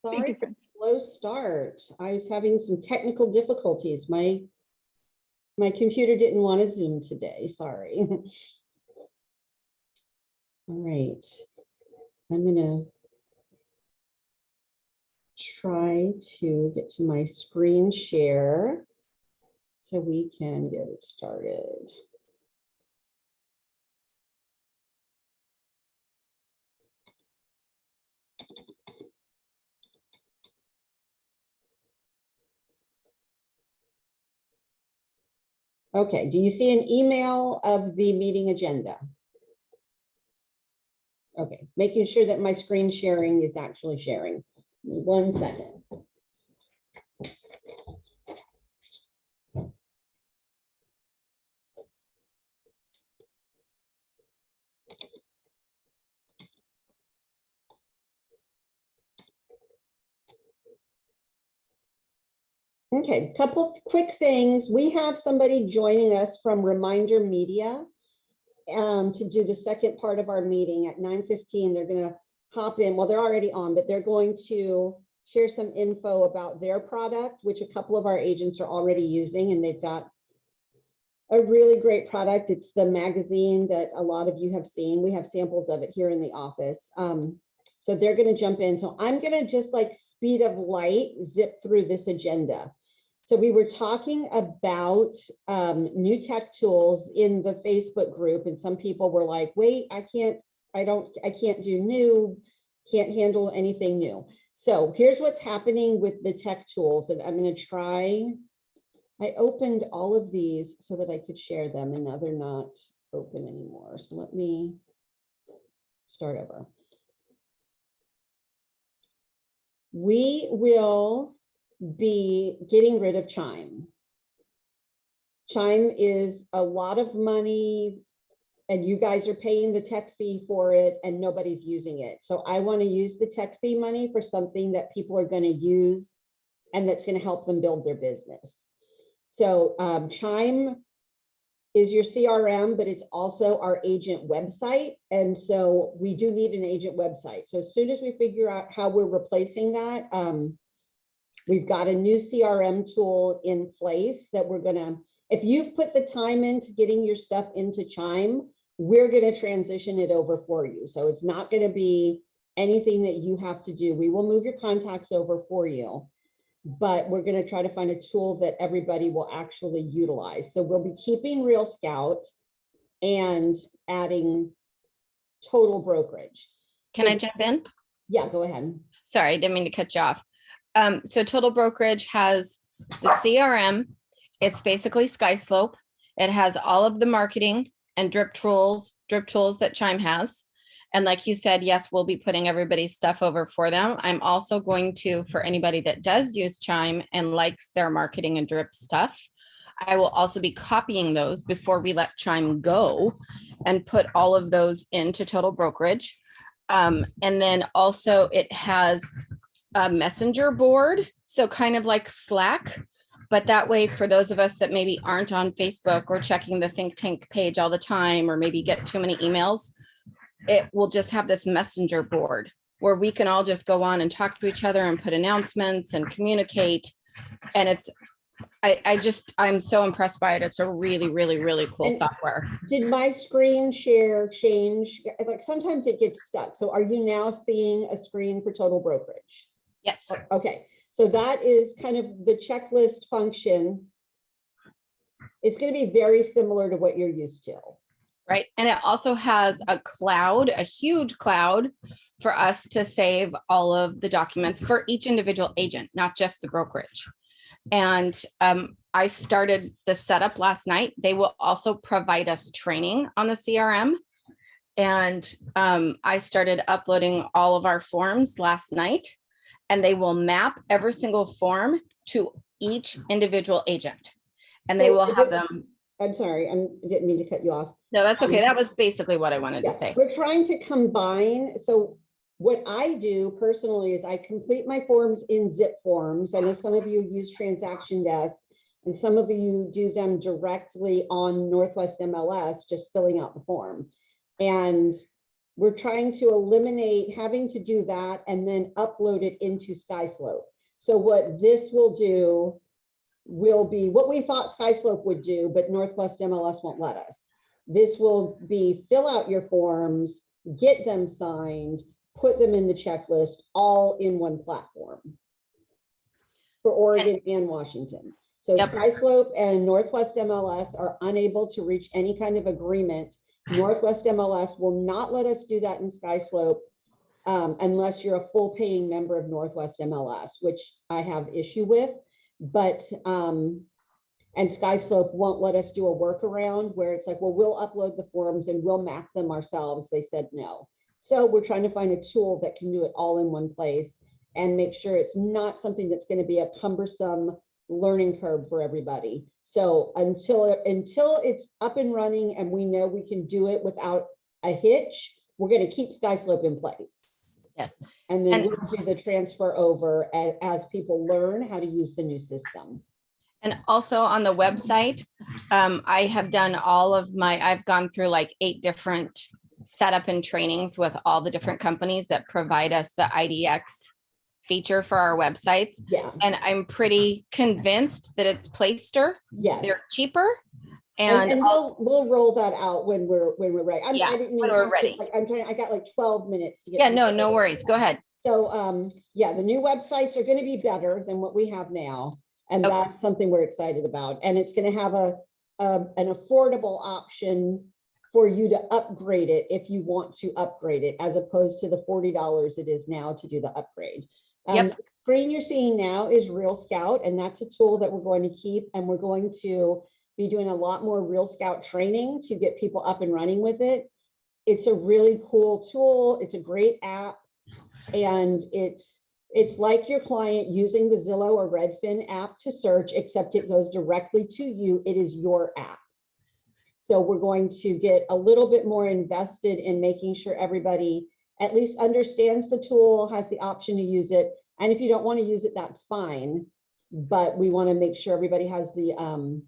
Sorry for the slow start. I was having some technical difficulties. My computer didn't want to Zoom today. Sorry. All right. I'm going to try to get to my screen share so we can get it started. Okay, do you see an email of the meeting agenda? Okay, making sure that my screen sharing is actually sharing. 1 second. Okay, couple quick things. We have somebody joining us from Reminder Media to do the second part of our meeting at 9:15. They're going to hop in. Well, they're already on, but they're going to share some info about their product, which a couple of our agents are already using, and they've got a really great product. It's the magazine that a lot of you have seen. We have samples of it here in the office. So they're going to jump in. So I'm going to just like speed of light zip through this agenda. So we were talking about new tech tools in the Facebook group, and some people were like, wait, I can't do new, can't handle anything new. So here's what's happening with the tech tools, and I'm going to try. I opened all of these so that I could share them, and now they're not open anymore. So let me start over. We will be getting rid of Chime. Chime is a lot of money, and you guys are paying the tech fee for it, and nobody's using it. So I want to use the tech fee money for something that people are going to use and that's going to help them build their business. So Chime is your CRM, but it's also our agent website. And so we do need an agent website. So as soon as we figure out how we're replacing that, we've got a new CRM tool in place that we're gonna, if you've put the time into getting your stuff into Chime, we're gonna transition it over for you. So it's not gonna be anything that you have to do. We will move your contacts over for you, but we're gonna try to find a tool that everybody will actually utilize. So we'll be keeping Real Scout and adding Total Brokerage. Can I jump in? Yeah, go ahead. Sorry, I didn't mean to cut you off. So Total Brokerage has the CRM. It's basically SkySlope. It has all of the marketing and drip tools that Chime has. And like you said, yes, we'll be putting everybody's stuff over for them. I'm also going to, for anybody that does use Chime and likes their marketing and drip stuff, I will also be copying those before we let Chime go and put all of those into Total Brokerage. And then also it has a messenger board, so kind of like Slack, but that way for those of us that maybe aren't on Facebook or checking the think tank page all the time, or maybe get too many emails, it will just have this messenger board where we can all just go on and talk to each other and put announcements and communicate. And it's, I'm so impressed by it. It's a really, really, really cool software. Did my screen share change? Like sometimes it gets stuck. So are you now seeing a screen for Total Brokerage? Yes. Okay. So that is kind of the checklist function. It's going to be very similar to what you're used to. Right. And it also has a cloud, a huge cloud for us to save all of the documents for each individual agent, not just the brokerage. And I started the setup last night. They will also provide us training on the CRM. And I started uploading all of our forms last night, and they will map every single form to each individual agent. And they will have them. I'm sorry, I didn't mean to cut you off. No, that's okay. That was basically what I wanted to say. We're trying to combine. So what I do personally is I complete my forms in zip forms. I know some of you use Transaction Desk, and some of you do them directly on Northwest MLS, just filling out the form. And we're trying to eliminate having to do that and then upload it into SkySlope. So what this will do will be what we thought SkySlope would do, but Northwest MLS won't let us. This will be fill out your forms, get them signed, put them in the checklist, all in one platform for Oregon and Washington. So Yep. SkySlope and Northwest MLS are unable to reach any kind of agreement. Northwest MLS will not let us do that in SkySlope unless you're a full paying member of Northwest MLS, which I have issue with. But and SkySlope won't let us do a workaround where it's like, well, we'll upload the forms and we'll map them ourselves. They said no. So we're trying to find a tool that can do it all in one place and make sure it's not something that's going to be a cumbersome learning curve for everybody. So until it's up and running and we know we can do it without a hitch, we're going to keep SkySlope in place. Yes. And then we'll do the transfer over as people learn how to use the new system. And also on the website, I have done I've gone through like 8 different setup and trainings with all the different companies that provide us the IDX feature for our websites. Yeah. And I'm pretty convinced that it's Playster. Yes. They're cheaper. And we'll roll that out when we're ready. I didn't mean when we're ready. Like, I got like 12 minutes to get. Yeah, no worries. Go ahead. So yeah, the new websites are going to be better than what we have now. And that's something we're excited about. And it's going to have an affordable option for you to upgrade it if you want to upgrade it, as opposed to the $40 it is now to do the upgrade. The screen you're seeing now is Real Scout, and that's a tool that we're going to keep, and we're going to be doing a lot more Real Scout training to get people up and running with it. It's a really cool tool. It's a great app, and it's like your client using the Zillow or Redfin app to search, except it goes directly to you. It is your app. So we're going to get a little bit more invested in making sure everybody at least understands the tool, has the option to use it. And if you don't want to use it, that's fine. But we want to make sure everybody has the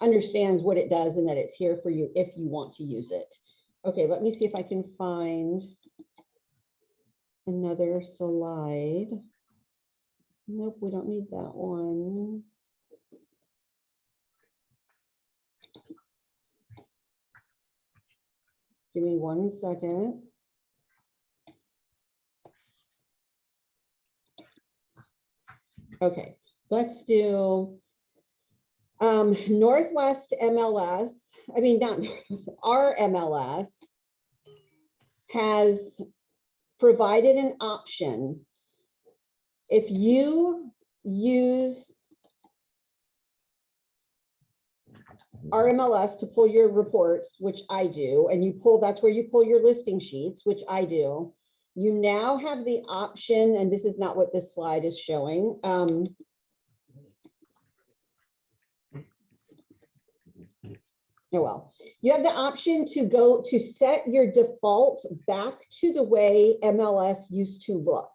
understands what it does and that it's here for you if you want to use it. Okay, let me see if I can find another slide. Nope, we don't need that one. Give me 1 second. Okay, let's do Northwest MLS. I mean, not Northwest, our MLS has provided an option. If you use our MLS to pull your reports, which I do, and that's where you pull your listing sheets, which I do. You now have the option, and this is not what this slide is showing. Oh, well, you have the option to go to set your default back to the way MLS used to look.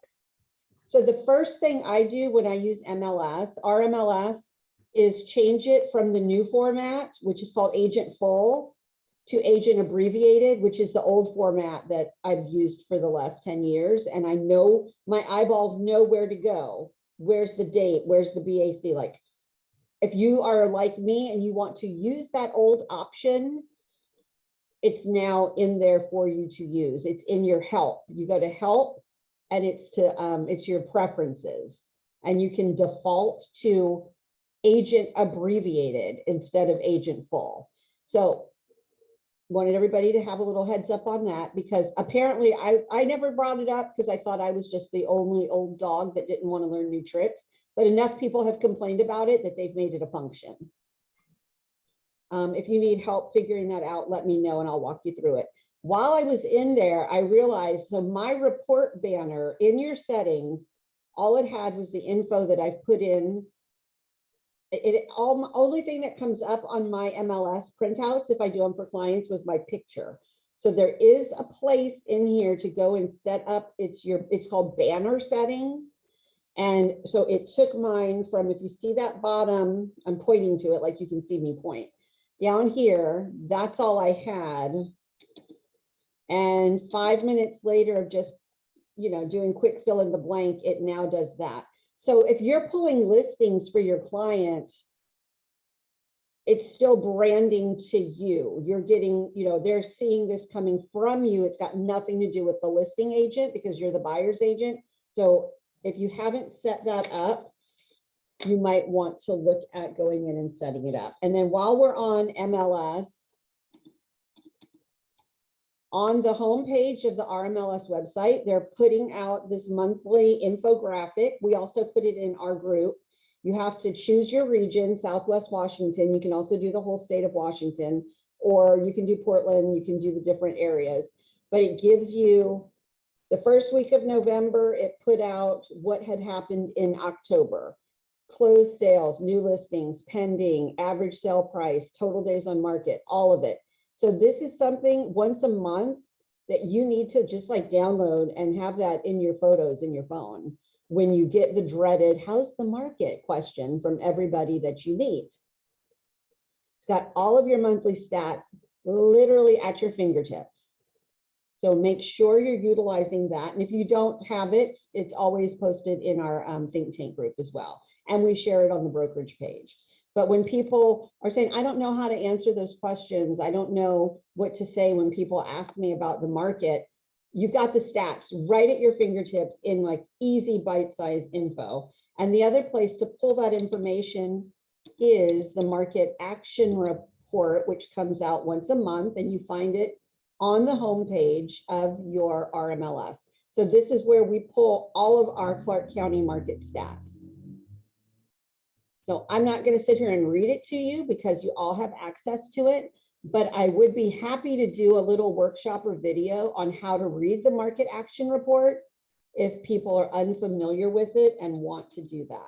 So the first thing I do when I use MLS, our MLS, is change it from the new format, which is called Agent Full, to Agent Abbreviated, which is the old format that I've used for the last 10 years. And I know my eyeballs know where to go. Where's the date? Where's the BAC? Like, if you are like me and you want to use that old option, it's now in there for you to use. It's in your help. You go to help and it's your preferences, and you can default to Agent Abbreviated instead of Agent Full. So wanted everybody to have a little heads up on that, because apparently I never brought it up because I thought I was just the only old dog that didn't want to learn new tricks, but enough people have complained about it that they've made it a function. If you need help figuring that out, let me know and I'll walk you through it. While I was in there, I realized, so my report banner in your settings, all it had was the info that I've put in. Only thing that comes up on my MLS printouts, if I do them for clients, was my picture. So there is a place in here to go and set up, it's called banner settings. And so it took mine from, if you see that bottom, I'm pointing to it like you can see me point. Down here, that's all I had. And 5 minutes later of just, doing quick fill in the blank, it now does that. So if you're pulling listings for your client, it's still branding to you. You're getting, they're seeing this coming from you. It's got nothing to do with the listing agent because you're the buyer's agent. So if you haven't set that up, you might want to look at going in and setting it up. And then while we're on MLS, on the homepage of the RMLS website, they're putting out this monthly infographic. We also put it in our group. You have to choose your region, Southwest Washington. You can also do the whole state of Washington, or you can do Portland, you can do the different areas. But it gives you the first week of November, it put out what had happened in October. Closed sales, new listings, pending, average sale price, total days on market, all of it. So this is something once a month that you need to just like download and have that in your photos in your phone when you get the dreaded, how's the market question from everybody that you meet. It's got all of your monthly stats literally at your fingertips. So make sure you're utilizing that. And if you don't have it, it's always posted in our think tank group as well. And we share it on the brokerage page. But when people are saying, I don't know how to answer those questions, I don't know what to say when people ask me about the market, you've got the stats right at your fingertips in like easy bite-sized info. And the other place to pull that information is the market action report, which comes out once a month, and you find it on the homepage of your RMLS. So this is where we pull all of our Clark County market stats. So I'm not going to sit here and read it to you because you all have access to it, but I would be happy to do a little workshop or video on how to read the market action report if people are unfamiliar with it and want to do that.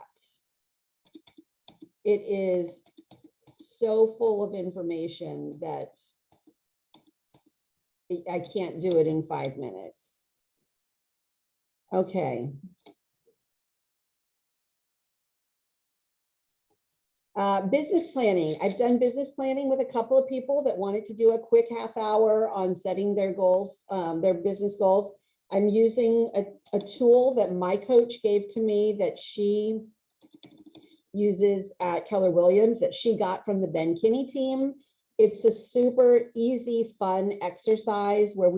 It is so full of information that I can't do it in 5 minutes. Okay. Business planning. I've done business planning with a couple of people that wanted to do a quick half hour on setting their goals, their business goals. I'm using a tool that my coach gave to me that she uses at Keller Williams that she got from the Ben Kinney team. It's a super easy, fun exercise where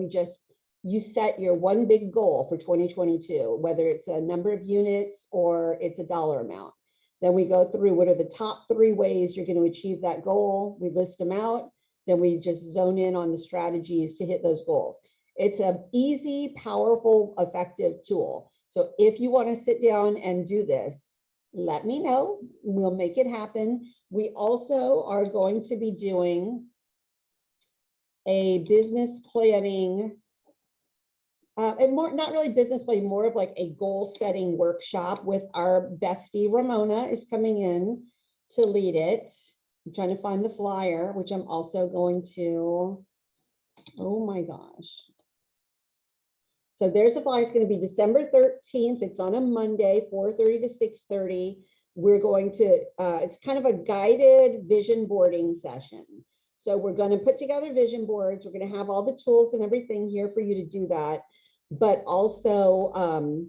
you set your one big goal for 2022, whether it's a number of units or it's a dollar amount. Then we go through what are the top 3 ways you're going to achieve that goal. We list them out. Then we just zone in on the strategies to hit those goals. It's an easy, powerful, effective tool. So if you want to sit down and do this, let me know. We'll make it happen. We also are going to be doing a business planning and more, not really business planning, more of like a goal setting workshop with our bestie Ramona is coming in to lead it. I'm trying to find the flyer, which I'm also going to, oh my gosh. So there's the flyer. It's going to be December 13th. It's on a Monday, 4:30 to 6:30. We're going to, it's kind of a guided vision boarding session. So we're going to put together vision boards. We're going to have all the tools and everything here for you to do that, but also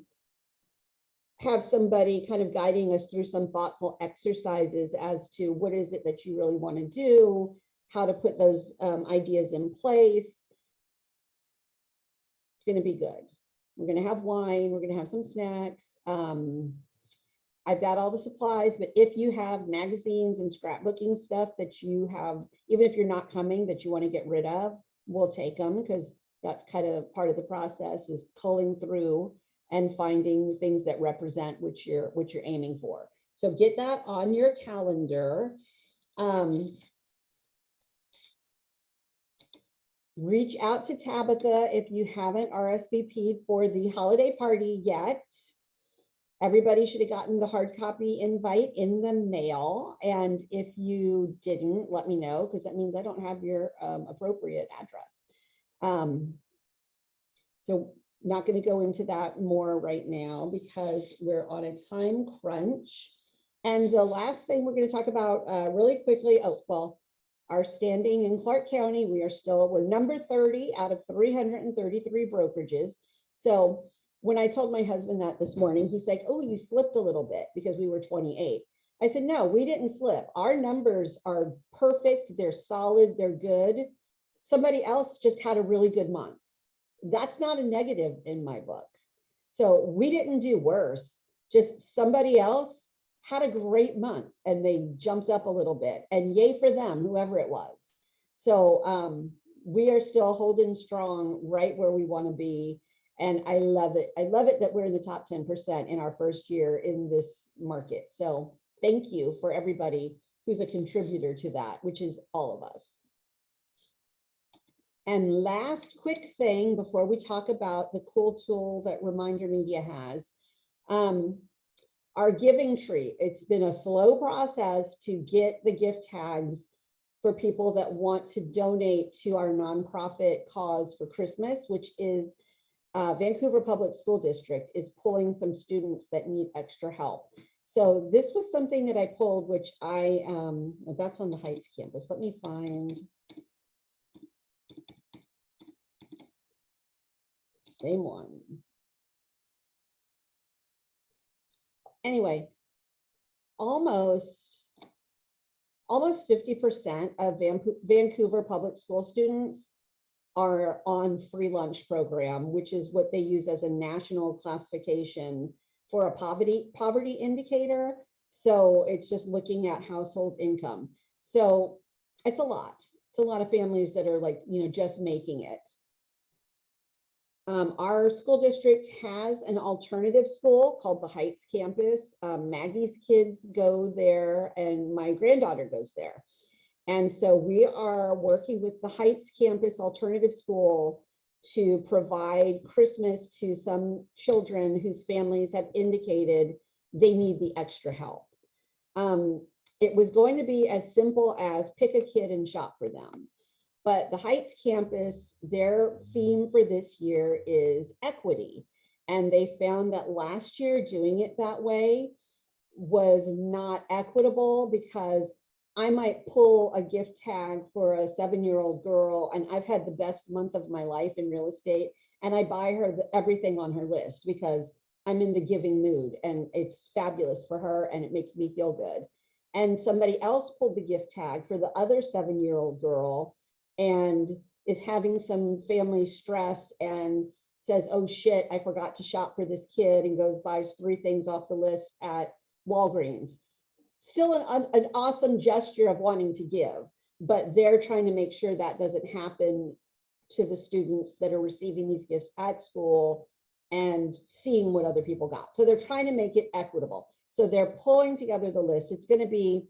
have somebody kind of guiding us through some thoughtful exercises as to what is it that you really want to do, how to put those ideas in place. It's going to be good. We're going to have wine. We're going to have some snacks. I've got all the supplies, but if you have magazines and scrapbooking stuff that you have, even if you're not coming, that you want to get rid of, we'll take them because that's kind of part of the process is culling through and finding things that represent what you're aiming for. So get that on your calendar. Reach out to Tabitha if you haven't RSVP'd for the holiday party yet. Everybody should have gotten the hard copy invite in the mail. And if you didn't, let me know, because that means I don't have your appropriate address. So not going to go into that more right now because we're on a time crunch. And the last thing we're going to talk about really quickly, oh, well, our standing in Clark County, we're number 30 out of 333 brokerages. So when I told my husband that this morning, he's like, oh, you slipped a little bit because we were 28. I said, no, we didn't slip. Our numbers are perfect. They're solid. They're good. Somebody else just had a really good month. That's not a negative in my book. So we didn't do worse. Just somebody else had a great month and they jumped up a little bit, and yay for them, whoever it was. So we are still holding strong right where we want to be. And I love it. I love it that we're in the top 10% in our first year in this market. So thank you for everybody who's a contributor to that, which is all of us. And last quick thing before we talk about the cool tool that Reminder Media has, our giving tree. It's been a slow process to get the gift tags for people that want to donate to our nonprofit cause for Christmas, which is Vancouver Public School District is pulling some students that need extra help. So this was something that I pulled, which that's on the Heights campus. Let me find. Same one. Anyway, almost 50% of Vancouver public school students are on free lunch program, which is what they use as a national classification for a poverty indicator. So it's just looking at household income. So it's a lot. It's a lot of families that are like, just making it. Our school district has an alternative school called the Heights campus. Maggie's kids go there and my granddaughter goes there. And so we are working with the Heights campus alternative school to provide Christmas to some children whose families have indicated they need the extra help. It was going to be as simple as pick a kid and shop for them. But the Heights campus, their theme for this year is equity. And they found that last year doing it that way was not equitable, because I might pull a gift tag for a 7-year-old girl, and I've had the best month of my life in real estate, and I buy her everything on her list because I'm in the giving mood and it's fabulous for her and it makes me feel good. And somebody else pulled the gift tag for the other 7-year-old girl and is having some family stress and says, oh shit, I forgot to shop for this kid, and goes buys 3 things off the list at Walgreens. Still an awesome gesture of wanting to give, but they're trying to make sure that doesn't happen to the students that are receiving these gifts at school and seeing what other people got. So they're trying to make it equitable. So they're pulling together the list. It's going to be,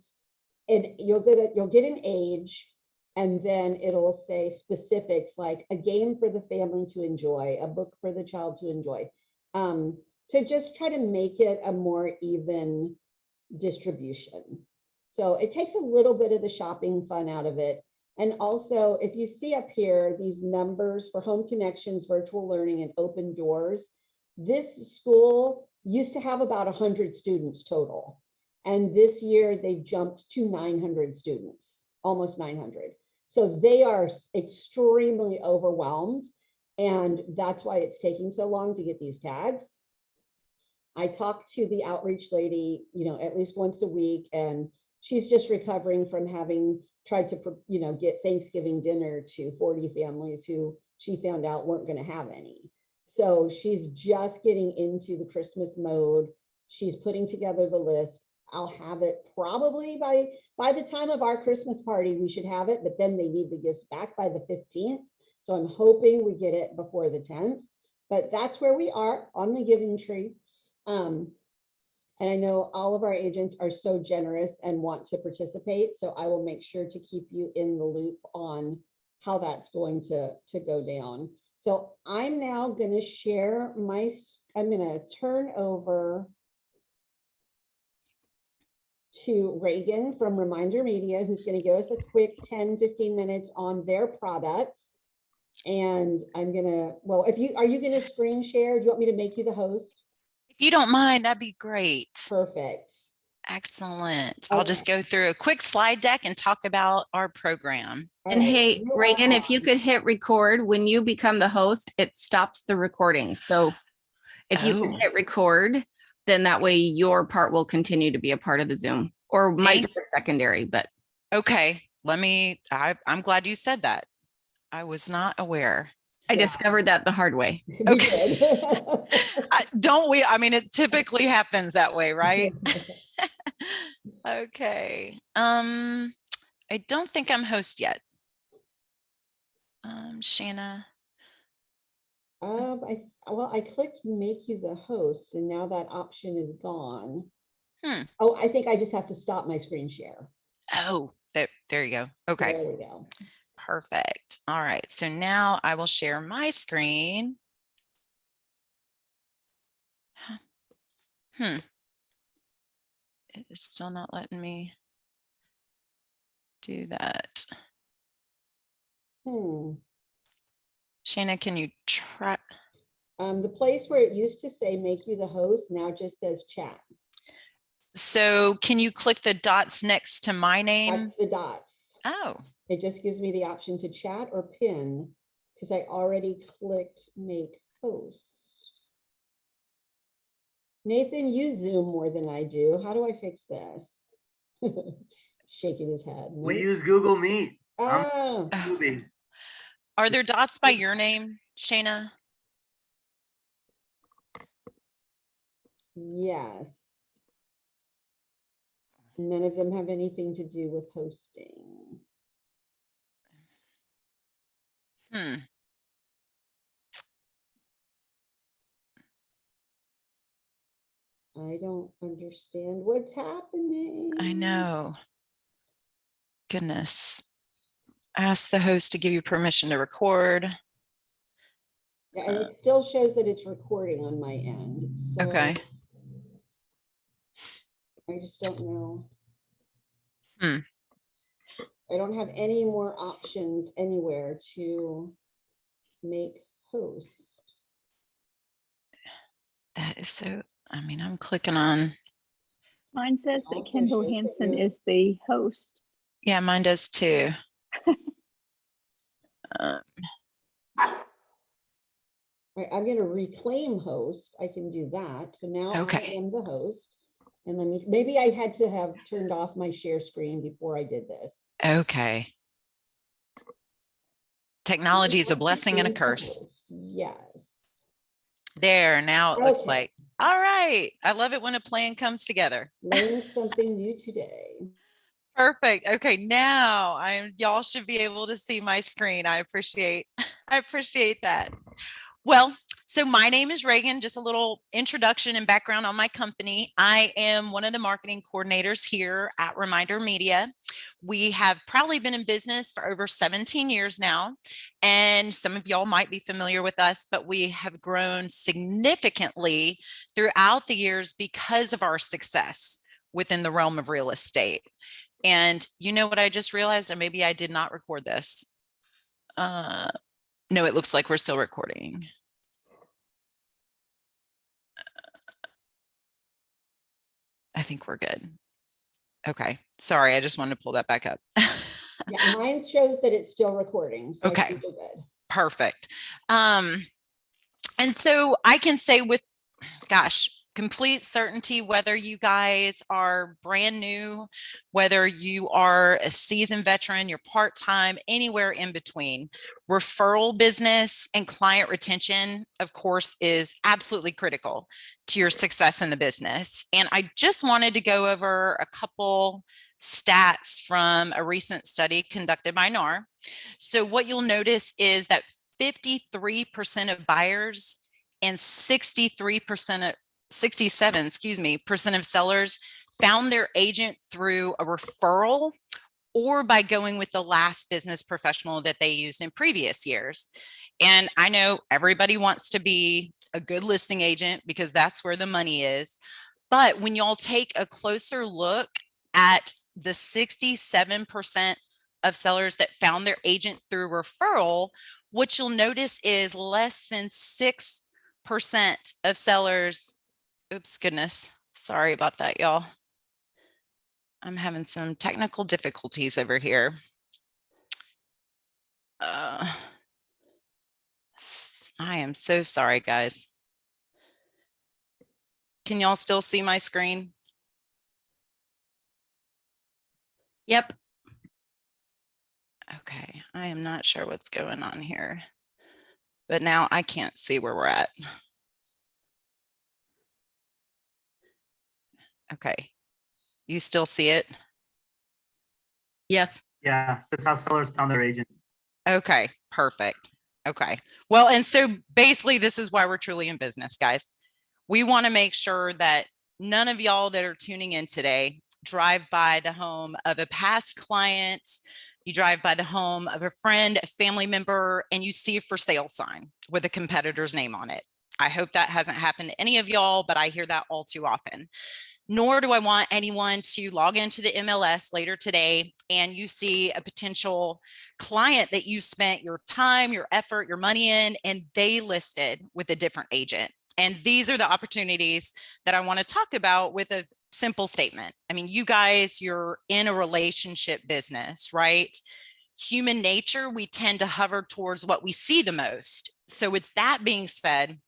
and you'll get an age, and then it'll say specifics like a game for the family to enjoy, a book for the child to enjoy, to just try to make it a more even distribution. So it takes a little bit of the shopping fun out of it. And also, if you see up here, these numbers for home connections, virtual learning, and open doors, this school used to have about 100 students total. And this year they've jumped to 900 students, almost 900. So they are extremely overwhelmed. And that's why it's taking so long to get these tags. I talk to the outreach lady, at least once a week, and she's just recovering from having tried to, get Thanksgiving dinner to 40 families who she found out weren't going to have any. So she's just getting into the Christmas mode. She's putting together the list. I'll have it probably by the time of our Christmas party, we should have it, but then they need the gifts back by the 15th. So I'm hoping we get it before the 10th, but that's where we are on the giving tree. And I know all of our agents are so generous and want to participate. So I will make sure to keep you in the loop on how that's going to go down. So I'm now going to share I'm going to turn over to Reagan from Reminder Media, who's going to give us a quick 10-15 minutes on their product. And I'm going to, well, are you going to screen share? Do you want me to make you the host? If you don't mind, that'd be great. Perfect. Excellent. I'll just go through a quick slide deck and talk about our program. And hey, Reagan, if you could hit record, when you become the host, it stops the recording. So if you could hit record, then that way your part will continue to be a part of the Zoom, or might be secondary, but. Okay, I'm glad you said that. I was not aware. I discovered that the hard way. Okay. Don't we? I mean, it typically happens that way, right? Okay. I don't think I'm host yet. Shanna. I clicked make you the host and now that option is gone. Oh, I think I just have to stop my screen share. Oh, there you go. Okay. There we go. Perfect. All right. So now I will share my screen. It is still not letting me do that. Shana, can you try? The place where it used to say make you the host now just says chat. So can you click the dots next to my name? That's the dots. Oh. It just gives me the option to chat or pin because I already clicked make host. Nathan, you Zoom more than I do. How do I fix this? Shaking his head. No? We use Google Meet. Oh. Are there dots by your name, Shana? Yes. None of them have anything to do with hosting. I don't understand what's happening. I know. Goodness. Ask the host to give you permission to record. Yeah, and it still shows that it's recording on my end. So okay. I just don't know. I don't have any more options anywhere to make host. That is so, I mean, I'm clicking on. Mine says that Kendall Hansen is the host. Yeah, mine does too. I'm going to reclaim host. I can do that. So now I am the host. And then maybe I had to have turned off my share screen before I did this. Okay. Technology is a blessing and a curse. Yes. There, now it looks like, all right. I love it when a plan comes together. Learning something new today. Perfect. Okay, now y'all should be able to see my screen. I appreciate that. Well, so my name is Reagan, just a little introduction and background on my company. I am one of the marketing coordinators here at Reminder Media. We have probably been in business for over 17 years now, and some of y'all might be familiar with us, but we have grown significantly throughout the years because of our success within the realm of real estate. And you know what I just realized, and maybe I did not record this. No, it looks like we're still recording. I think we're good. Okay. Sorry, I just wanted to pull that back up. Yeah, mine shows that it's still recording. So okay. I think we're good. Perfect. And so I can say with, gosh, complete certainty, whether you guys are brand new, whether you are a seasoned veteran, you're part-time, anywhere in between, referral business and client retention, of course, is absolutely critical to your success in the business. And I just wanted to go over a couple stats from a recent study conducted by NAR. So what you'll notice is that 53% of buyers and 67% of sellers found their agent through a referral or by going with the last business professional that they used in previous years. And I know everybody wants to be a good listing agent because that's where the money is. But when y'all take a closer look at the 67% of sellers that found their agent through referral, what you'll notice is less than 6% of sellers, oops, goodness, sorry about that, y'all. I'm having some technical difficulties over here. I am so sorry, guys. Can y'all still see my screen? Yep. Okay, I am not sure what's going on here, but now I can't see where we're at. Okay, you still see it? Yes. Yeah, so it's how sellers found their agent. Okay, perfect. Okay, well, and so basically this is why we're truly in business, guys. We want to make sure that none of y'all that are tuning in today drive by the home of a past client, you drive by the home of a friend, a family member, and you see a for sale sign with a competitor's name on it. I hope that hasn't happened to any of y'all, but I hear that all too often. Nor do I want anyone to log into the MLS later today and you see a potential client that you spent your time, your effort, your money in, and they listed with a different agent. And these are the opportunities that I want to talk about with a simple statement. I mean, you guys, you're in a relationship business, right? Human nature, we tend to hover towards what we see the most. So with that being said,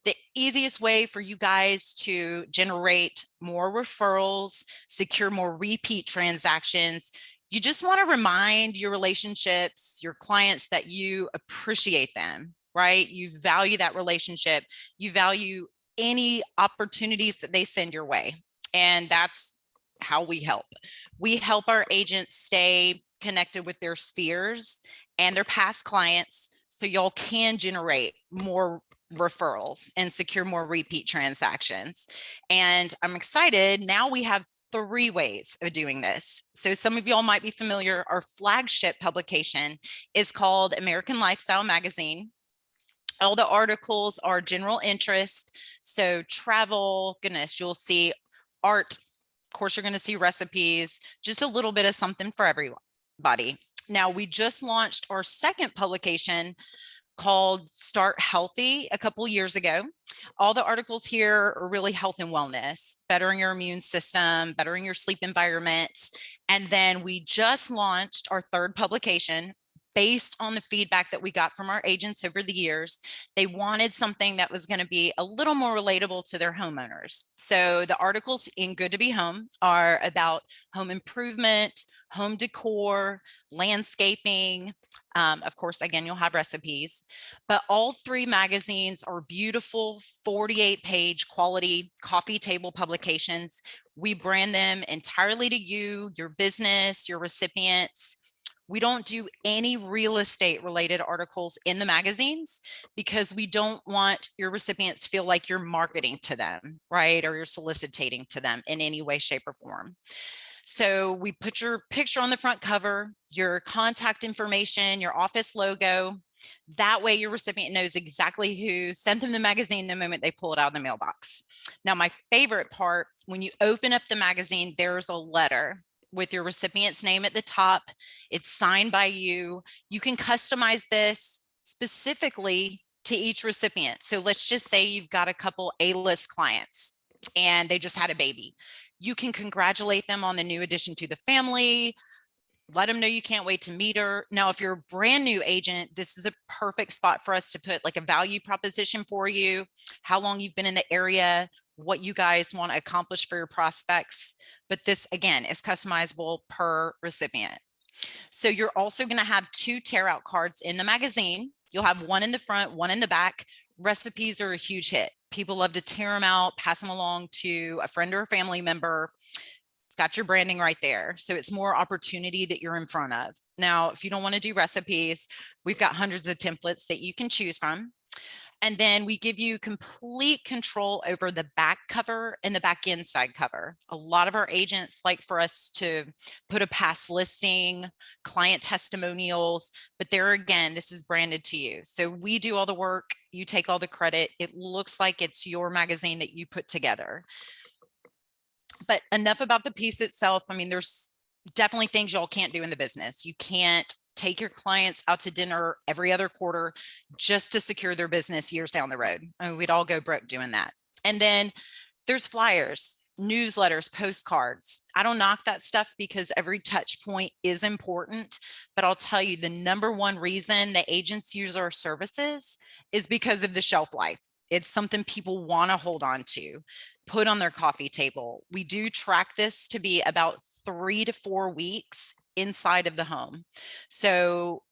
the easiest way for you guys to generate more referrals, secure more repeat transactions, you just want to remind your relationships, your clients, that you appreciate them, right? You value that relationship. You value any opportunities that they send your way. And that's how we help. We help our agents stay connected with their spheres and their past clients so y'all can generate more referrals and secure more repeat transactions. And I'm excited. Now we have 3 ways of doing this. So some of y'all might be familiar. Our flagship publication is called American Lifestyle Magazine. All the articles are general interest. So travel, goodness, you'll see art. Of course, you're going to see recipes, just a little bit of something for everybody. Now, we just launched our second publication called Start Healthy a couple years ago. All the articles here are really health and wellness, bettering your immune system, bettering your sleep environments. And then we just launched our third publication based on the feedback that we got from our agents over the years. They wanted something that was going to be a little more relatable to their homeowners. So the articles in Good to Be Home are about home improvement, home decor, landscaping. Of course, again, you'll have recipes, but all 3 magazines are beautiful 48-page quality coffee table publications. We brand them entirely to you, your business, your recipients. We don't do any real estate related articles in the magazines because we don't want your recipients to feel like you're marketing to them, right? Or you're soliciting to them in any way, shape, or form. So we put your picture on the front cover, your contact information, your office logo. That way your recipient knows exactly who sent them the magazine the moment they pull it out of the mailbox. Now, my favorite part, when you open up the magazine, there's a letter with your recipient's name at the top. It's signed by you. You can customize this specifically to each recipient. So let's just say you've got a couple A-list clients and they just had a baby. You can congratulate them on the new addition to the family, let them know you can't wait to meet her. Now, if you're a brand new agent, this is a perfect spot for us to put like a value proposition for you, how long you've been in the area, what you guys want to accomplish for your prospects. But this, again, is customizable per recipient. So you're also going to have 2 tear out cards in the magazine. You'll have one in the front, one in the back. Recipes are a huge hit. People love to tear them out, pass them along to a friend or a family member. It's got your branding right there. So it's more opportunity that you're in front of. Now, if you don't want to do recipes, we've got hundreds of templates that you can choose from. And then we give you complete control over the back cover and the back inside cover. A lot of our agents like for us to put a past listing, client testimonials, but there again, this is branded to you. So we do all the work, you take all the credit. It looks like it's your magazine that you put together. But enough about the piece itself. I mean, there's definitely things y'all can't do in the business. You can't take your clients out to dinner every other quarter just to secure their business years down the road. I mean, we'd all go broke doing that. And then there's flyers. newsletters, postcards. I don't knock that stuff because every touch point is important, but I'll tell you the number one reason the agents use our services is because of the shelf life. It's something people want to hold on to, put on their coffee table. We do track this to be about 3 to 4 weeks inside of the home. So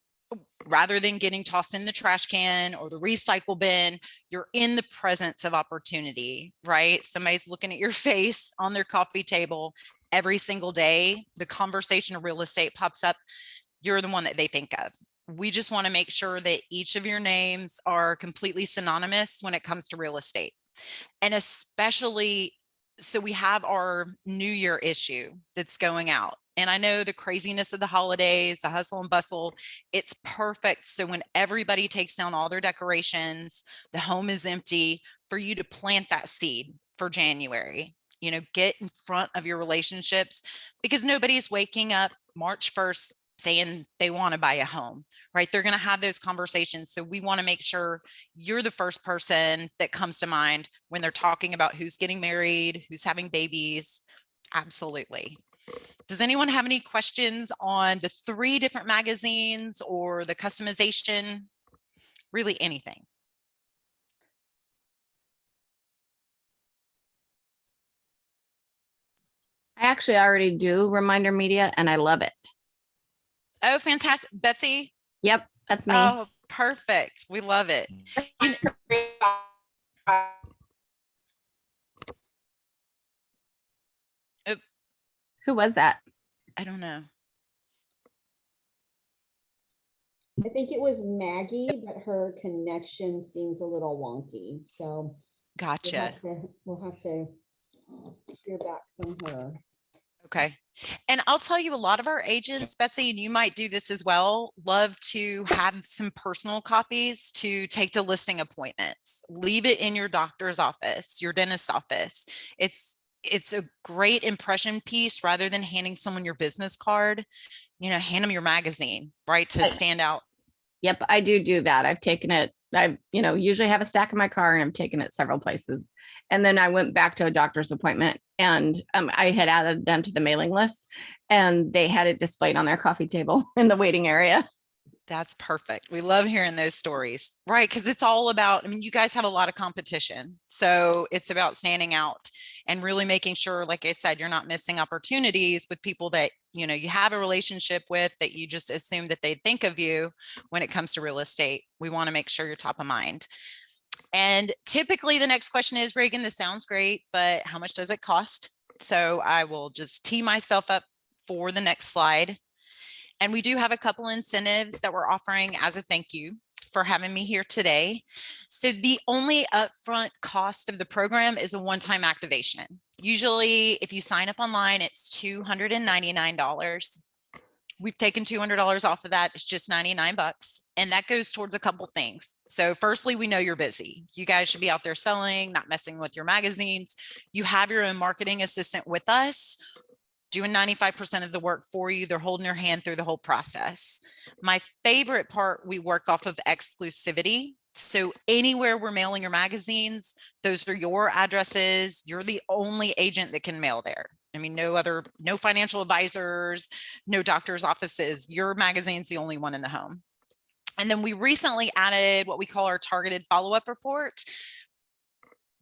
rather than getting tossed in the trash can or the recycle bin, you're in the presence of opportunity, right? Somebody's looking at your face on their coffee table every single day. The conversation of real estate pops up. You're the one that they think of. We just want to make sure that each of your names are completely synonymous when it comes to real estate. And especially, so we have our New Year issue that's going out. And I know the craziness of the holidays, the hustle and bustle, it's perfect. So when everybody takes down all their decorations, the home is empty, for you to plant that seed for January. You know, get in front of your relationships, because nobody's waking up March 1st saying they want to buy a home, right? They're going to have those conversations. So we want to make sure you're the first person that comes to mind when they're talking about who's getting married, who's having babies. Absolutely. Does anyone have any questions on the 3 different magazines or the customization? Really anything? I actually already do reminder media and I love it. Oh, fantastic. Betsy? Yep, that's me. Oh, perfect. We love it. You Who was that? I don't know. I think it was Maggie, but her connection seems a little wonky. So Gotcha. we'll have to hear back from her. Okay. And I'll tell you, a lot of our agents, Betsy, and you might do this as well, love to have some personal copies to take to listing appointments. Leave it in your doctor's office, your dentist's office. It's a great impression piece rather than handing someone your business card. You know, hand them your magazine, right, to stand out. Yep, I do that. I've taken it. I, usually have a stack in my car and I've taken it several places. And then I went back to a doctor's appointment and I had added them to the mailing list and they had it displayed on their coffee table in the waiting area. That's perfect. We love hearing those stories, right? Because it's all about, I mean, you guys have a lot of competition. So it's about standing out and really making sure, like I said, you're not missing opportunities with people that, you have a relationship with, that you just assume that they think of you when it comes to real estate. We want to make sure you're top of mind. And typically the next question is, Reagan, this sounds great, but how much does it cost? So I will just tee myself up for the next slide. And we do have a couple incentives that we're offering as a thank you for having me here today. So the only upfront cost of the program is a one-time activation. Usually if you sign up online, it's $299. We've taken $200 off of that. It's just 99 bucks. And that goes towards a couple things. So firstly, we know you're busy. You guys should be out there selling, not messing with your magazines. You have your own marketing assistant with us, doing 95% of the work for you. They're holding your hand through the whole process. My favorite part, we work off of exclusivity. So anywhere we're mailing your magazines, those are your addresses. You're the only agent that can mail there. I mean, no financial advisors, no doctor's offices. Your magazine's the only one in the home. And then we recently added what we call our targeted follow-up report.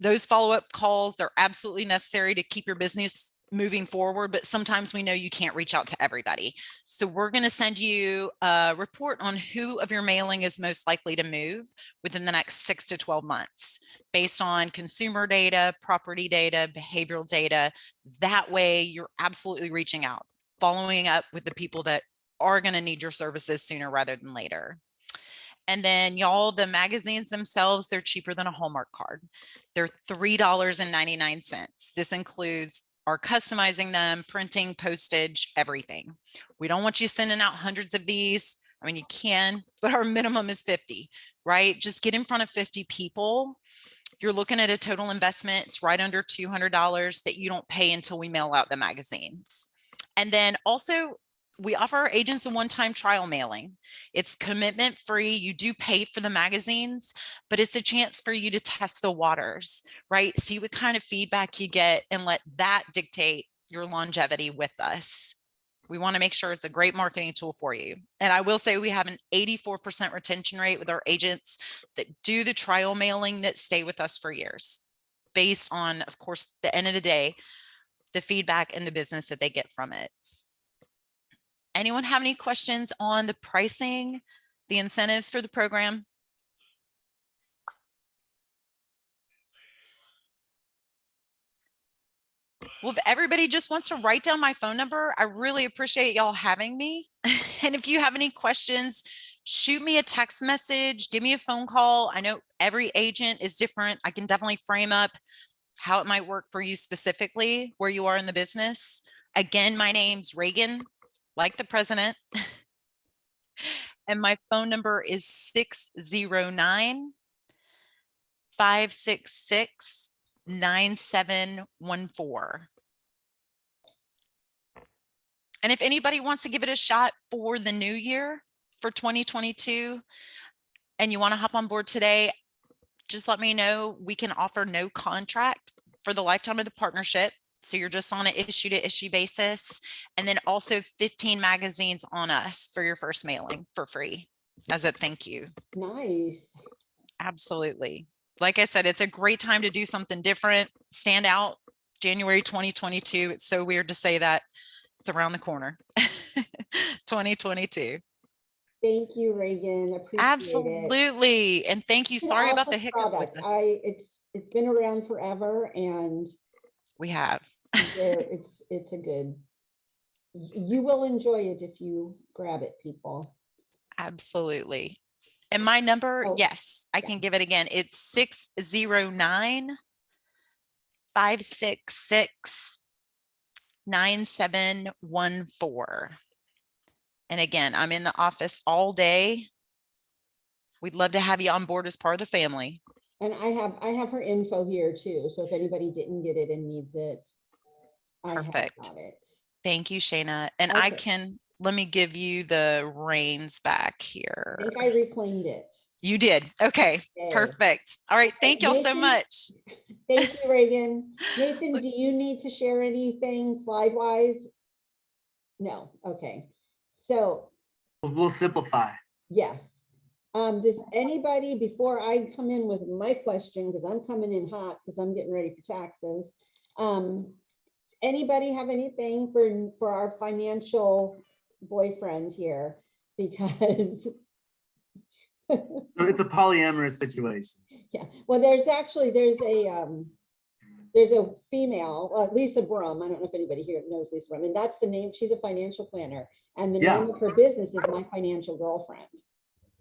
Those follow-up calls, they're absolutely necessary to keep your business moving forward, but sometimes we know you can't reach out to everybody. So we're going to send you a report on who of your mailing is most likely to move within the next 6 to 12 months based on consumer data, property data, behavioral data. That way you're absolutely reaching out, following up with the people that are going to need your services sooner rather than later. And then y'all, the magazines themselves, they're cheaper than a Hallmark card. They're $3.99. This includes our customizing them, printing, postage, everything. We don't want you sending out hundreds of these. I mean, you can, but our minimum is 50, right? Just get in front of 50 people. You're looking at a total investment. It's right under $200 that you don't pay until we mail out the magazines. And then also we offer our agents a one-time trial mailing. It's commitment free. You do pay for the magazines, but it's a chance for you to test the waters, right? See what kind of feedback you get and let that dictate your longevity with us. We want to make sure it's a great marketing tool for you. And I will say we have an 84% retention rate with our agents that do the trial mailing that stay with us for years, based on, of course, the end of the day, the feedback and the business that they get from it. Anyone have any questions on the pricing, the incentives for the program? Well, if everybody just wants to write down my phone number, I really appreciate y'all having me. And if you have any questions, shoot me a text message, give me a phone call. I know every agent is different. I can definitely frame up how it might work for you specifically, where you are in the business. Again, my name's Reagan, like the president. And my phone number is 609-566-9714. And if anybody wants to give it a shot for the new year, for 2022, and you want to hop on board today, just let me know. We can offer no contract for the lifetime of the partnership. So you're just on an issue to issue basis. And then also 15 magazines on us for your first mailing for free as a thank you. Nice. Absolutely. Like I said, it's a great time to do something different, stand out. January 2022. It's so weird to say that. It's around the corner. 2022. Thank you, Reagan. Appreciate it. Absolutely. And thank you. It's an Sorry about the awesome hiccup with product. the, It's been around forever, and we have. it's a good, you will enjoy it if you grab it, people. Absolutely. And my number, Oh, yes, I can give it again. It's 609-566-9714. And again, I'm in the office all day. We'd love to have you on board as part of the family. And I have her info here too. So if anybody didn't get it and needs it, I have Perfect. got it. Thank you, Shayna. And Okay. let me give you the reins back here. I think I reclaimed it. You did. Okay, Okay. perfect. All right. Thank y'all so Nathan, much. Thank you, Reagan. Nathan, do you need to share anything slide wise? No. Okay. So We'll simplify. yes. Does anybody, before I come in with my question, because I'm coming in hot because I'm getting ready for taxes. Anybody have anything for our financial boyfriend here? Because So it's a polyamorous situation. yeah, well, there's a female, Lisa Brum. I don't know if anybody here knows Lisa Brum, and that's the name. She's a financial planner, and the Yeah. name of her business is My Financial Girlfriend.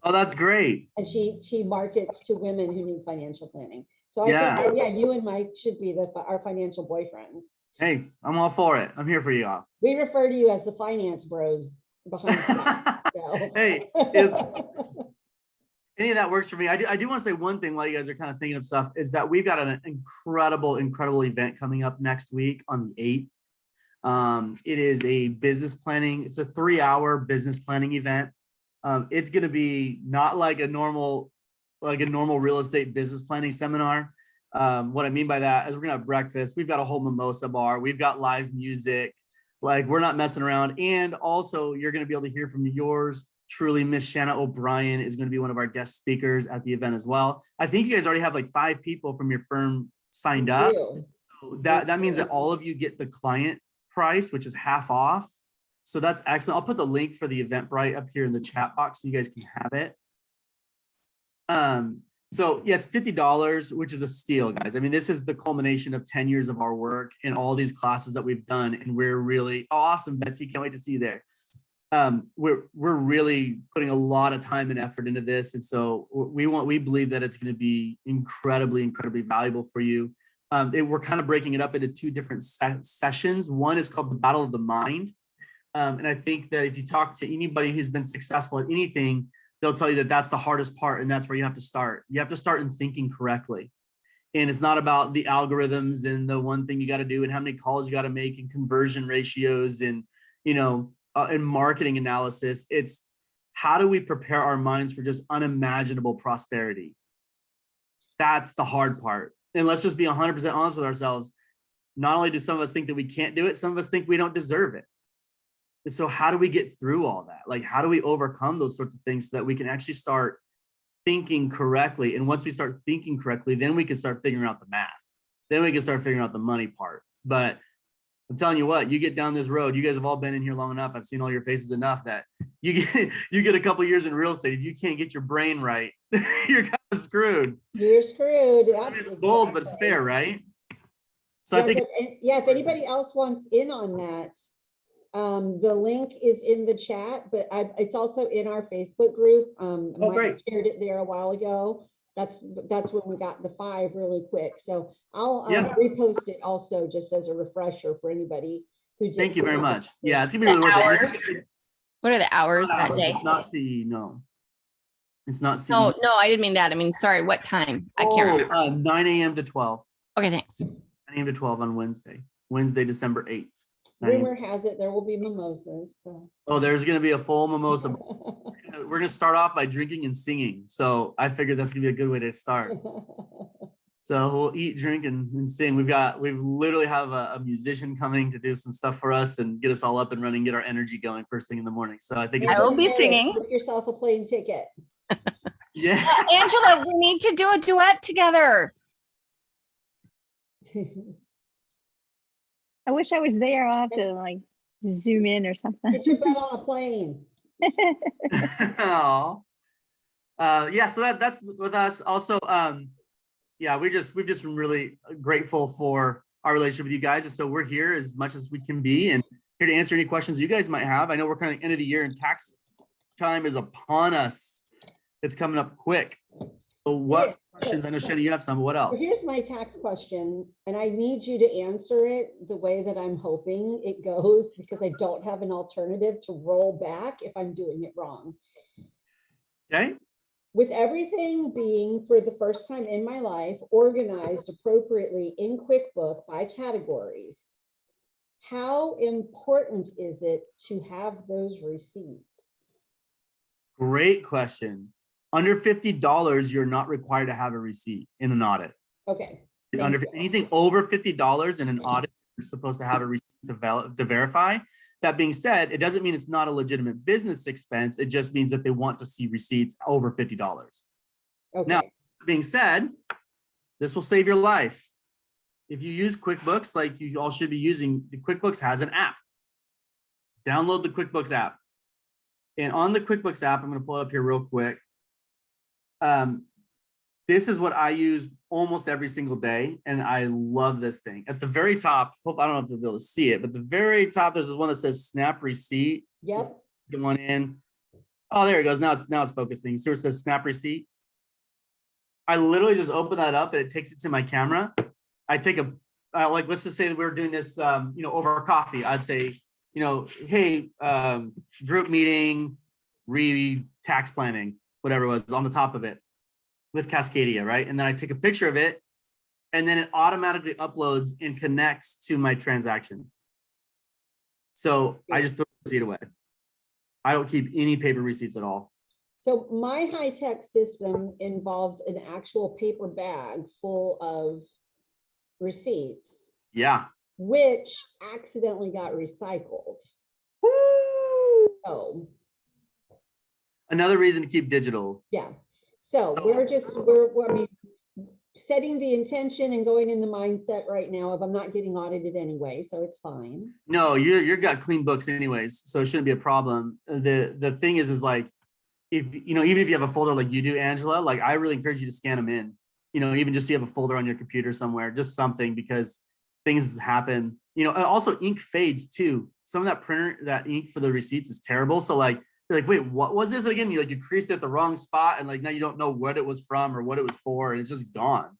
Oh, that's great. And she markets to women who need financial planning. So I Yeah. think, yeah, you and Mike should be our financial boyfriends. Hey, I'm all for it. I'm here for you all. We refer to you as the finance bros behind the scenes, so. Hey, is any of that works for me? I do want to say one thing while you guys are kind of thinking of stuff, is that we've got an incredible event coming up next week on the 8th. It is a business planning. It's a 3-hour business planning event. It's going to be not like a normal real estate business planning seminar. What I mean by that is we're going to have breakfast. We've got a whole mimosa bar. We've got live music. Like, we're not messing around. And also you're going to be able to hear from yours truly. Miss Shanna O'Brien is going to be one of our guest speakers at the event as well. I think you guys already have like 5 people from your firm signed up. So that means that all of you get the client price, which is half off. So that's excellent. I'll put the link for the Eventbrite up here in the chat box so you guys can have it. So yeah, it's $50, which is a steal, guys. I mean, this is the culmination of 10 years of our work and all these classes that we've done. And we're really awesome, Betsy. Can't wait to see you there. We're really putting a lot of time and effort into this. And so we believe that it's going to be incredibly valuable for you. We're kind of breaking it up into 2 different sessions. One is called the Battle of the Mind. And I think that if you talk to anybody who's been successful at anything, they'll tell you that that's the hardest part. And that's where you have to start. You have to start in thinking correctly. And it's not about the algorithms and the one thing you got to do and how many calls you got to make and conversion ratios and, in marketing analysis, it's how do we prepare our minds for just unimaginable prosperity? That's the hard part. And let's just be 100% honest with ourselves. Not only do some of us think that we can't do it, some of us think we don't deserve it. And so how do we get through all that? Like, how do we overcome those sorts of things so that we can actually start thinking correctly? And once we start thinking correctly, then we can start figuring out the math. Then we can start figuring out the money part. But I'm telling you what, you get down this road, you guys have all been in here long enough. I've seen all your faces enough that you get a couple years in real estate. If you can't get your brain right, you're kind of screwed. You're screwed. I mean, it's bold, but it's fair, right? So I think, If anybody else wants in on that, the link is in the chat, but it's also in our Facebook group. Mike great. shared it there a while ago. That's when we got the 5 really quick. So I'll Yeah. repost it also just as a refresher for anybody who. thank you very much. Yeah, it's gonna be really worth it. What are the hours that day? It's not CE, no. It's not CE. No, I didn't mean that. I mean, sorry, what time? I can't remember. 9 a.m. to 12. Okay, thanks. 9 a.m. to 12 on Wednesday, December 8th. 9 a.m. Rumor has it there will be mimosas. So. Oh, there's going to be a full mimosa. We're going to start off by drinking and singing. So I figured that's going to be a good way to start. So we'll eat, drink, and sing. We literally have a musician coming to do some stuff for us and get us all up and running, get our energy going first thing in the morning. So I think it's I will be singing. Book yourself a plane ticket. yeah. Angela, we need to do a duet together. I wish I was there. I'll have to like zoom in or something. Get your butt on a plane. Oh. Yeah, so that's with us. Also, yeah, we've just been really grateful for our relationship with you guys. And so we're here as much as we can be and here to answer any questions you guys might have. I know we're kind of end of the year and tax time is upon us. It's coming up quick. So what questions? I know Shannon, you have some, but what else? Here's my tax question, and I need you to answer it the way that I'm hoping it goes, because I don't have an alternative to roll back if I'm doing it wrong. Okay. With everything being, for the first time in my life, organized appropriately in QuickBook by categories, how important is it to have those receipts? Great question. Under $50, you're not required to have a receipt in an audit. Okay. Under anything over $50 in an audit, you're supposed to have a receipt to verify. That being said, it doesn't mean it's not a legitimate business expense. It just means that they want to see receipts over $50. Okay. Now, that being said, this will save your life. If you use QuickBooks, like you all should be using, the QuickBooks has an app. Download the QuickBooks app. And on the QuickBooks app, I'm going to pull it up here real quick. This is what I use almost every single day, and I love this thing. At the very top, I don't know if you'll be able to see it, but the very top, there's this one that says Snap Receipt. Yep. Get one in. Oh, there it goes. Now it's focusing. So it says Snap Receipt. I literally just open that up, and it takes it to my camera. I take like, let's just say that we're doing this, over coffee. I'd say, hey, group meeting, tax planning, whatever it was on the top of it with Cascadia, right? And then I take a picture of it, and then it automatically uploads and connects to my transaction. So I just throw the receipt away. I don't keep any paper receipts at all. So my high-tech system involves an actual paper bag full of receipts, Yeah. which accidentally got recycled. Woo! So Another reason to keep digital. yeah. So we're setting the intention and going in the mindset right now of I'm not getting audited anyway, so it's fine. No, you've got clean books anyways, so it shouldn't be a problem. The thing is like, if even if you have a folder like you do, Angela, like I really encourage you to scan them in. Even just so you have a folder on your computer somewhere, just something, because things happen. And also ink fades too. Some of that ink for the receipts is terrible. So like, you're like, wait, what was this again? You creased it at the wrong spot, and like now you don't know what it was from or what it was for, and it's just gone.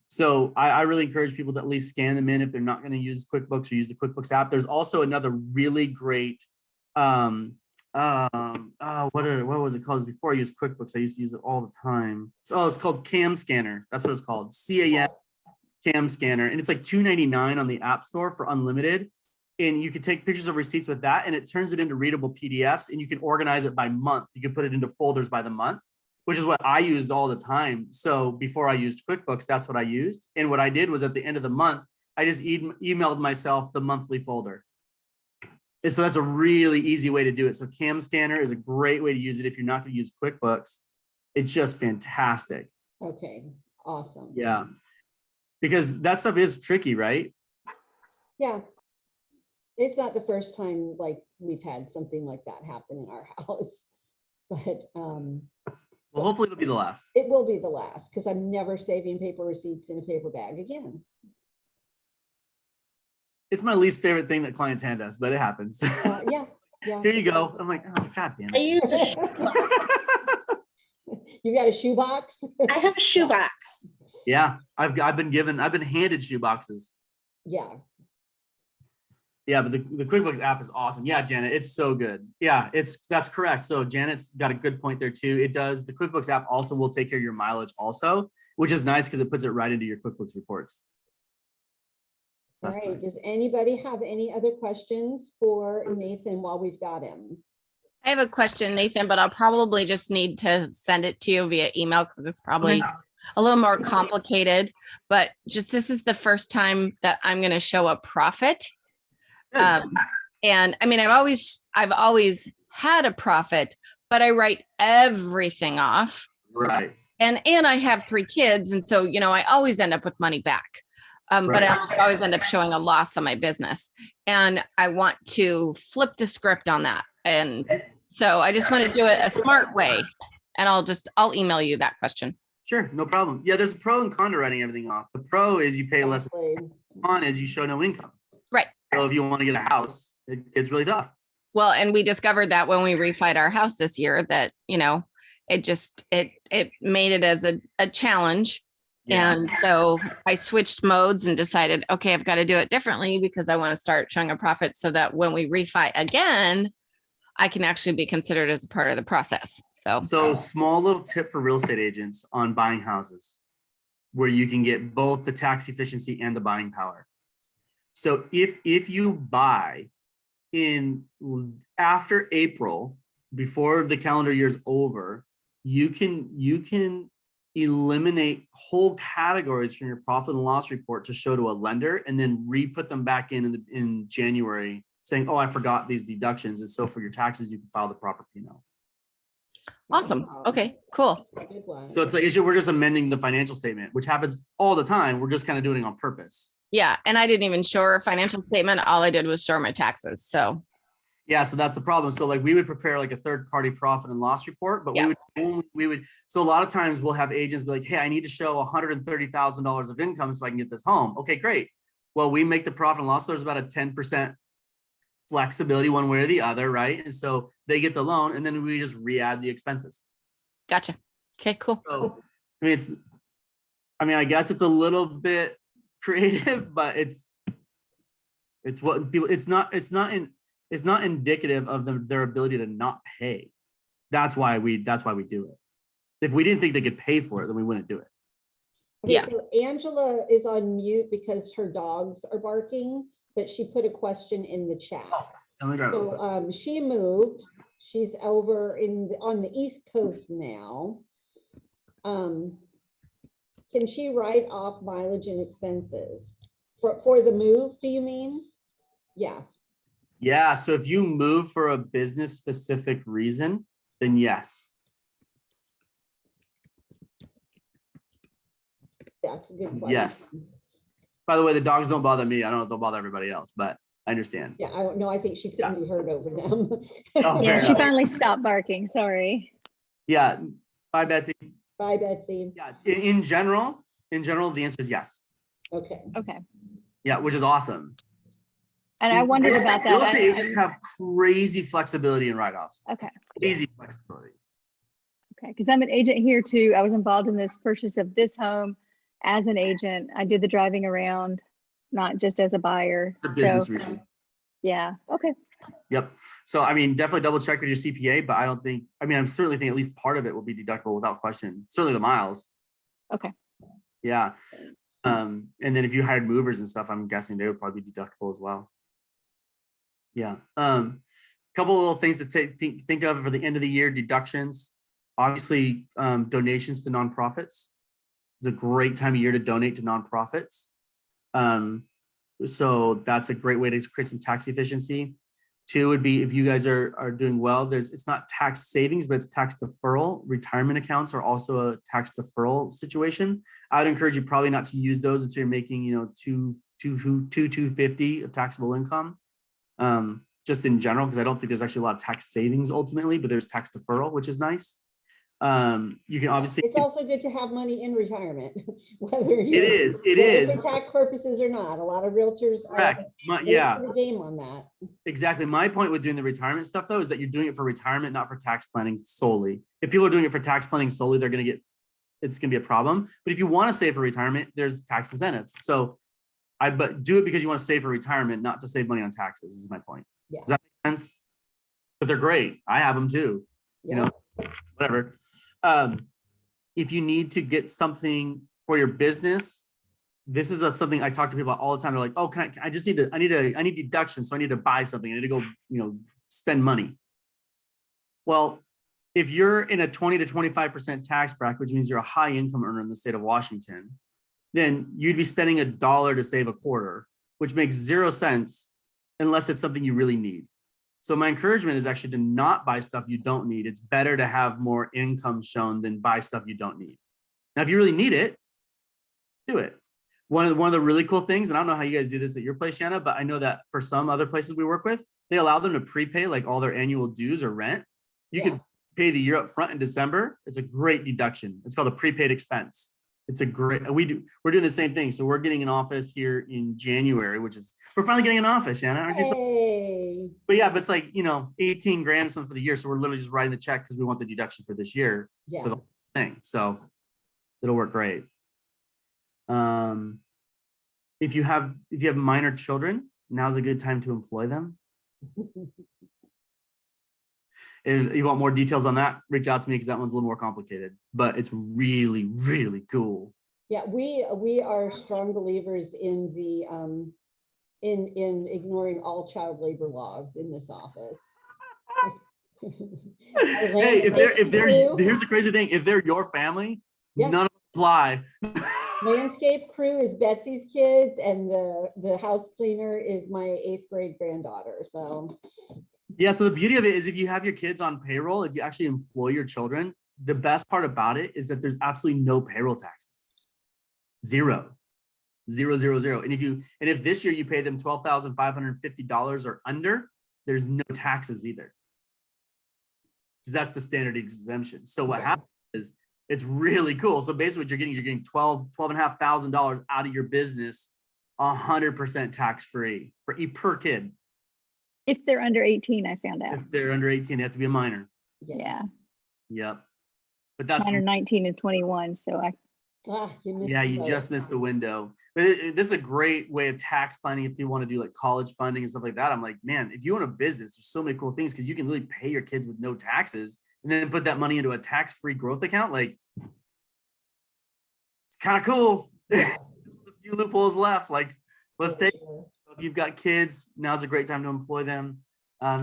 So I really encourage people to at least scan them in if they're not going to use QuickBooks or use the QuickBooks app. There's also another really great, what was it called? Before I used QuickBooks, I used to use it all the time. So it's called Cam Scanner. That's what it's called. CAM Cam Scanner, and it's like $2.99 on the App Store for unlimited. and you can take pictures of receipts with that, and it turns it into readable PDFs, and you can organize it by month. You can put it into folders by the month, which is what I used all the time. So before I used QuickBooks, that's what I used. And what I did was at the end of the month, I just emailed myself the monthly folder. And so that's a really easy way to do it. So Cam Scanner is a great way to use it if you're not going to use QuickBooks. It's just fantastic. Okay, awesome. Yeah. Because that stuff is tricky, right? Yeah. It's not the first time like we've had something like that happen in our house, but Well, hopefully it'll be the last. it will be the last because I'm never saving paper receipts in a paper bag again. It's my least favorite thing that clients hand us, but it happens. Yeah. Here you go. I'm like, oh, God damn I it. use a shoebox. You got a shoebox? I have a shoebox. Yeah, I've been handed shoe boxes. Yeah. Yeah, but the QuickBooks app is awesome. Yeah, Janet, it's so good. Yeah, that's correct. So Janet's got a good point there too. It does. The QuickBooks app also will take care of your mileage also, which is nice because it puts it right into your QuickBooks reports. All That's right. nice. Does anybody have any other questions for Nathan while we've got him? I have a question, Nathan, but I'll probably just need to send it to you via email because it's probably a little more complicated. But just this is the first time that I'm going to show a profit. And I mean, I've always had a profit, but I write everything off. Right. And I have 3 kids. And so, I always end up with money back. But I always end up showing a loss on my business. And I want to flip the script on that. And so I just want to do it a smart way. And I'll email you that question. Sure, no problem. Yeah, there's a pro and con to writing everything off. The pro is you pay less. Exactly. Con is you show no income. Right. So if you want to get a house, it's really tough. Well, and we discovered that when we refied our house this year that, it made it as a challenge. Yeah. And so I switched modes and decided, okay, I've got to do it differently because I want to start showing a profit so that when we refi again, I can actually be considered as a part of the process. So small little tip for real estate agents on buying houses where you can get both the tax efficiency and the buying power. So if you buy after April, before the calendar year's over, you can eliminate whole categories from your profit and loss report to show to a lender and then re-put them back in January saying, oh, I forgot these deductions. And so for your taxes, you can file the proper P&L. awesome. Okay, cool. Good one. So it's like we're just amending the financial statement, which happens all the time. We're just kind of doing it on purpose. Yeah. And I didn't even show her a financial statement. All I did was show her my taxes. So Yeah, so that's the problem. So like we would prepare like a third party profit and loss report, but Yeah. so a lot of times we'll have agents be like, hey, I need to show $130,000 of income so I can get this home. Okay, great. Well, we make the profit and loss. There's about a 10% flexibility one way or the other, right? And so they get the loan and then we just re-add the expenses. gotcha. Okay, cool. So I guess it's a little bit creative, but it's what people, it's not indicative of their ability to not pay. That's why we do it. If we didn't think they could pay for it, then we wouldn't do it. Okay, Yeah. so Angela is on mute because her dogs are barking, but she put a question in the chat. Let me grab it. So she moved. She's over on the East Coast now. Can she write off mileage and expenses for the move? Do you mean? Yeah. Yeah. So if you move for a business specific reason, then yes. That's a good question. Yes. By the way, the dogs don't bother me. I don't know if they'll bother everybody else, but I understand. Yeah, I don't know. I think she couldn't be heard over them. Oh, Yeah, fair she enough. finally stopped barking. Sorry. Yeah. Bye, Betsy. Bye, Betsy. Yeah. In general, the answer is yes. Okay. Okay. Yeah, which is awesome. And I wondered Real estate- about that. Real estate agents have crazy flexibility in write-offs. Okay. Crazy flexibility. Okay. Because I'm an agent here too. I was involved in this purchase of this home as an agent. I did the driving around, not just as a buyer. It's a business So, reason. yeah. Okay. Yep. So, definitely double check with your CPA, but I certainly think at least part of it will be deductible without question. Certainly the miles. Okay. Yeah. And then if you hired movers and stuff, I'm guessing they would probably be deductible as well. Yeah. Couple of little things to think of for the end of the year deductions. Obviously, donations to nonprofits. It's a great time of year to donate to nonprofits. So that's a great way to create some tax efficiency. Two would be if you guys are doing well, it's not tax savings, but it's tax deferral. Retirement accounts are also a tax deferral situation. I would encourage you probably not to use those until you're making, you know, 250 of taxable income. Just in general, because I don't think there's actually a lot of tax savings ultimately, but there's tax deferral, which is nice. You can obviously. It's also good to have money in retirement, whether you. It is. For tax purposes or not. A lot of realtors Correct. are Yeah. the game on that. Exactly. My point with doing the retirement stuff though is that you're doing it for retirement, not for tax planning solely. If people are doing it for tax planning solely, it's gonna be a problem. But if you want to save for retirement, there's tax incentives. So but do it because you want to save for retirement, not to save money on taxes, is my point. Yeah. Does that make sense? But they're great. I have them too. You know, whatever. If you need to get something for your business, this is something I talk to people about all the time. They're like, oh, I need deductions. So I need to buy something. I need to go, you know, spend money. Well, if you're in a 20 to 25% tax bracket, which means you're a high income earner in the state of Washington, then you'd be spending $1 to save a quarter, which makes 0 sense unless it's something you really need. So my encouragement is actually to not buy stuff you don't need. It's better to have more income shown than buy stuff you don't need. Now, if you really need it, do it. One of the really cool things, and I don't know how you guys do this at your place, Shanna, but I know that for some other places we work with, they allow them to prepay like all their annual dues or rent. You could pay the year up front in December. It's a great deduction. It's called a prepaid expense. It's a great, we're doing the same thing. So we're getting an office here in January, we're finally getting an office, Shanna, aren't you? Hey. But yeah, but it's like, you know, 18 grand or something for the year. So we're literally just writing the check because we want the deduction for this year for the whole thing. So it'll work great. If you have minor children, now's a good time to employ them. If you want more details on that, reach out to me because that one's a little more complicated, but it's really, really cool. Yeah, we are strong believers in the in ignoring all child labor laws in this office. Hey, if they're here's the crazy thing, if they're your family, none of them apply. Landscape crew is Betsy's kids, and the house cleaner is my 8th grade granddaughter. So yeah, so the beauty of it is if you have your kids on payroll, if you actually employ your children, the best part about it is that there's absolutely no payroll taxes. Zero. And if this year you pay them $12,550 or under, there's no taxes either. Because that's the standard exemption. So what happens is it's really cool. So basically what you're getting $12,500 out of your business, 100% tax-free per kid. If they're under 18, I found out. If they're under 18, they have to be a minor. Yeah. Yep. But that's Mine are 19 and 21. So you just missed the window. But this is a great way of tax planning if you want to do like college funding and stuff like that. I'm like, man, if you own a business, there's so many cool things because you can really pay your kids with no taxes and then put that money into a tax-free growth account. Like, it's kind of cool. A few loopholes left. Like, let's take. If you've got kids, now's a great time to employ them. I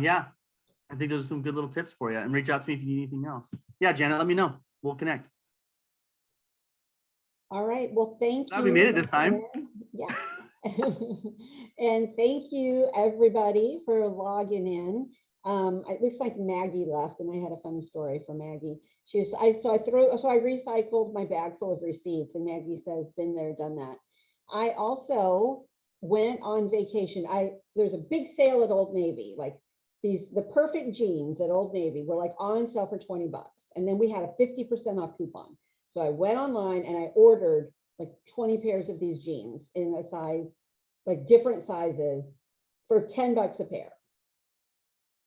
think those are some good little tips for you. And reach out to me if you need anything else. Yeah, Janet, let me know. We'll connect. all right. Well, thank you. We made it this time. Yeah. And thank you everybody for logging in. It looks like Maggie left, and I had a funny story for Maggie. I recycled my bag full of receipts, and Maggie says, been there, done that. I also went on vacation. There's a big sale at Old Navy, like the perfect jeans at Old Navy were like on sale for $20. And then we had a 50% off coupon. So I went online and I ordered like 20 pairs of these jeans in a size, like different sizes for $10 a pair.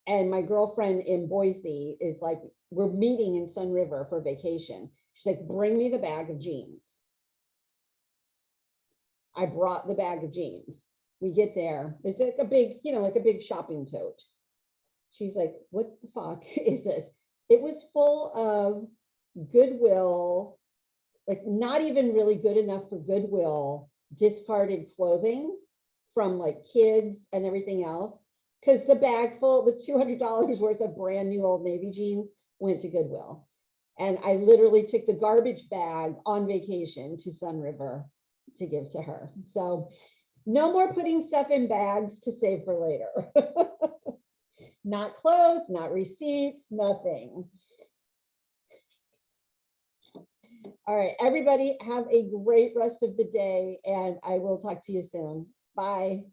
And my girlfriend in Boise is like, we're meeting in Sun River for vacation. She's like, bring me the bag of jeans. I brought the bag of jeans. We get there. It's like a big, like a big shopping tote. She's like, what the fuck is this? It was full of Goodwill, like not even really good enough for Goodwill, discarded clothing from like kids and everything else. because the bag full, the $200 worth of brand new Old Navy jeans went to Goodwill. And I literally took the garbage bag on vacation to Sun River to give to her. So no more putting stuff in bags to save for later. Not clothes, not receipts, nothing. All right, everybody have a great rest of the day, and I will talk to you soon. Bye.